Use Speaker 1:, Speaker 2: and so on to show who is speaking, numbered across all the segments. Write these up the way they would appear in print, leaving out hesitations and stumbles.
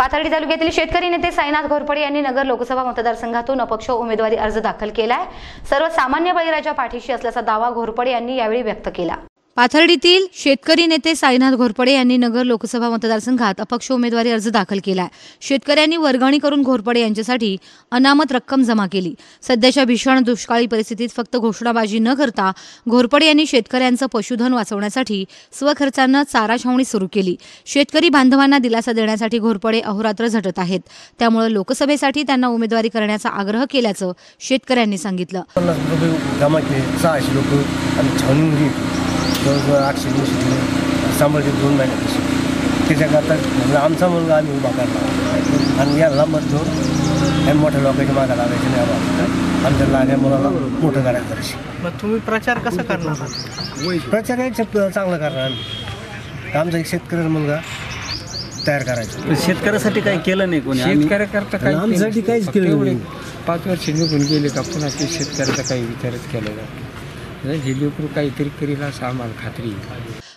Speaker 1: पाथर्डी तालुक्यातील शेतकरी नेते साईनाथ घोरपडे यांनी नगर लोकसभा मतदारसंघातून अपक्ष उमेदवारी अर्ज दाखल केलाय। सर्वसामान्य बळीराजा पाठीशी असल्याचा दावा घोरपडे यांनी यावेळी व्यक्त केला। पाथर्डीतील शेतकरी नेते साईनाथ घोरपडे यांनी नगर लोकसभा मतदारसंघात अपक्ष उमेदवारी अर्ज दाखल केलाय। शेतकऱ्यांनी वर्गणी करून घोरपडे यांच्यासाठी अनामत रक्कम जमा केली। सध्याच्या भीषण दुष्काळी परिस्थितीत फक्त घोषणाबाजी न करता घोरपडे यांनी शेतकऱ्यांचं पशुधन वाचवण्यासाठी स्वखर्चाने चारा छावणी सुरू केली। शेतकरी बांधवांना दिलासा देण्यासाठी घोरपडे अहोरात्र झटत आहेत। त्यामुळे लोकसभेसाठी त्यांना उमेदवारी करण्याचा आग्रह केल्याचं शेतकऱ्यांनी सांगितलं।
Speaker 2: जवळजवळ 800 सांभाळते 2 महिन्यापासून त्याच्याकरता आमचा मुलगा आम्ही उभा करणार आणि याला मत घेऊन या मोठ्या लोकांच्या मागे लागायचं नाही। आम्हाला आमच्या लागल्या मुलाला मोठं करायचं।
Speaker 3: मग तुम्ही प्रचार कसा करणार?
Speaker 2: प्रचार चांगला करणार आम्ही। आमचा एक शेतकऱ्याचा मुलगा तयार करायचा।
Speaker 3: शेतकऱ्यासाठी काही केलं नाही कोणी?
Speaker 4: शेतकऱ्याकरता काही
Speaker 2: आमच्यासाठी काहीच केलं नाही।
Speaker 4: 5 वर्ष निघून गेले का पुन्हा ते शेतकऱ्याचा काही विचारच केला जातो। झेलीपूर काहीतरी करील असं आम्हाला खात्री।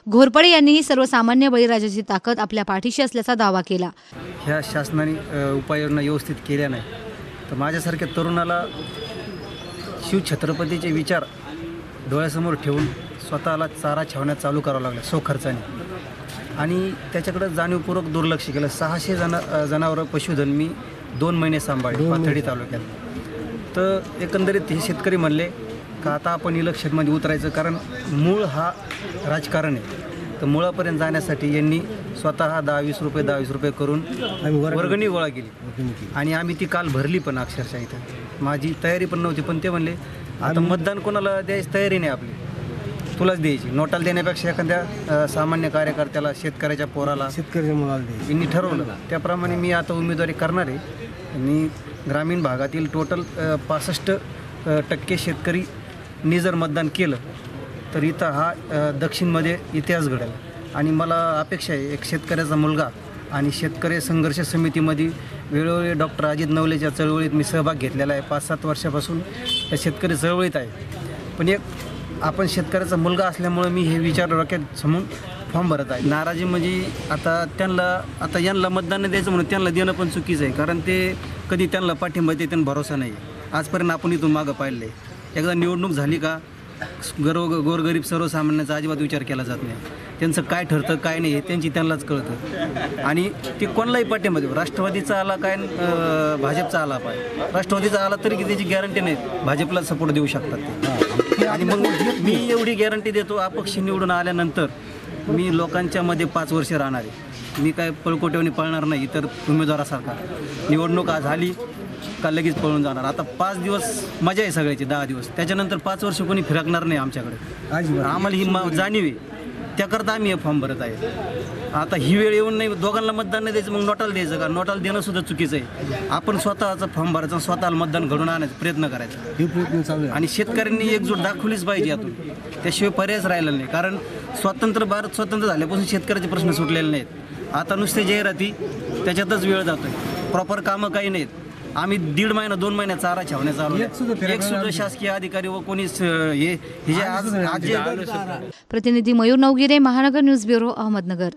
Speaker 1: घोरपडे यांनीही सर्वसामान्य बळीराजाची ताकद आपल्या पाठीशी असल्याचा दावा केला।
Speaker 3: ह्या शासनाने उपाययोजना व्यवस्थित केल्या नाही तर माझ्यासारख्या तरुणाला शिवछत्रपतीचे विचार डोळ्यासमोर ठेवून स्वतःला चारा छावण्यात चालू करावं लागलं स्वखर्चाने आणि त्याच्याकडे जाणीवपूर्वक दुर्लक्ष केलं। 600 जनावरं पशुधन मी 2 महिने सांभाळले पाथर्डी तालुक्यात। तर एकंदरीत हे शेतकरी म्हणले का आता आपण इलेक्शनमध्ये उतरायचं, कारण मूळ हा राजकारण आहे। तर मुळापर्यंत जाण्यासाठी यांनी स्वतः 10-20 रुपये करून वर्गणी गोळा केली आणि आम्ही ती काल भरली पण अक्षरशः इथं। माझी तयारी पण नव्हती पण ते म्हणले आता मतदान कोणाला द्यायची तयारी नाही आपली, तुलाच द्यायची। नोटाला देण्यापेक्षा एखाद्या सामान्य कार्यकर्त्याला, शेतकऱ्याच्या पोराला,
Speaker 2: शेतकऱ्याच्या मुलाला द्यायची
Speaker 3: यांनी ठरवलं। त्याप्रमाणे मी आता उमेदवारी करणार आहे। मी ग्रामीण भागातील टोटल 65% शेतकरी नी जर मतदान केलं तर इथं हा दक्षिणमध्ये इतिहास घडेल आणि मला अपेक्षा आहे एक शेतकऱ्याचा मुलगा आणि शेतकरी संघर्ष समितीमध्ये वेळोवेळी डॉक्टर अजित नवलेच्या चळवळीत मी सहभाग घेतलेला आहे। 5-7 वर्षापासून या शेतकरी चळवळीत आहे। पण एक आपण शेतकऱ्याचा मुलगा असल्यामुळे मी हे विचार डोक्यात समून फॉर्म भरत आहे। नाराजी म्हणजे आता यांना मतदान नाही द्यायचं म्हणून त्यांना देणं पण चुकीचं आहे, कारण ते कधी त्यांना पाठिंबा देते त्यांना भरोसा नाही। आजपर्यंत आपण इथून मागं पाहिलं आहे, एकदा निवडणूक झाली का गोरगरीब सर्वसामान्यांचा अजिबात विचार केला जात नाही। त्यांचं काय ठरतं काय नाही हे त्यांनाच कळतं आणि ते कोणालाही पाठिंबा देऊ। राष्ट्रवादीचा आला काय भाजपचा आला पाहिजे, राष्ट्रवादीचा आला तरी की त्याची गॅरंटी नाही भाजपला सपोर्ट देऊ शकतात ते। आणि मग मी एवढी गॅरंटी देतो, अपक्ष निवडून आल्यानंतर मी लोकांच्या मध्ये 5 वर्ष राहणार आहे। मी काय पळकोट्यावणी पळणार नाही इतर उमेदवारासारखा। निवडणूक झाली का लगेच पळून जाणार। आता 5 दिवस मजा आहे सगळ्याची, 10 दिवस, त्याच्यानंतर 5 वर्ष कोणी फिरकणार नाही आमच्याकडे। आम्हाला ही जाणीव आहे, त्याकरता आम्ही हे फॉर्म भरत आहे। आता ही वेळ येऊन नाही दोघांना मतदान नाही द्यायचं मग नोटाला द्यायचं का? नोटाला देणं सुद्धा चुकीचं आहे। आपण स्वतःचा फॉर्म भरायचा, स्वतःला मतदान घडून आणायचा प्रयत्न करायचा आणि शेतकऱ्यांनी एकजूट दाखवलीच पाहिजे यातून, त्याशिवाय पर्यायच राहिला नाही। कारण भारत स्वतंत्र झाल्यापासून शेतकऱ्याचे प्रश्न सुटलेले नाहीत। आता नुसते जाहिराती त्याच्यातच वेळ जातोय, प्रॉपर कामं काही नाहीत। आम्ही 1.5 महिना 2 महिन्यात चारा छावण्या चालू, एक सुद्धा शासकीय अधिकारी व कोणीच हे जे आज
Speaker 1: प्रतिनिधी मयूर नवगिरे, महानगर न्यूज ब्युरो, अहमदनगर।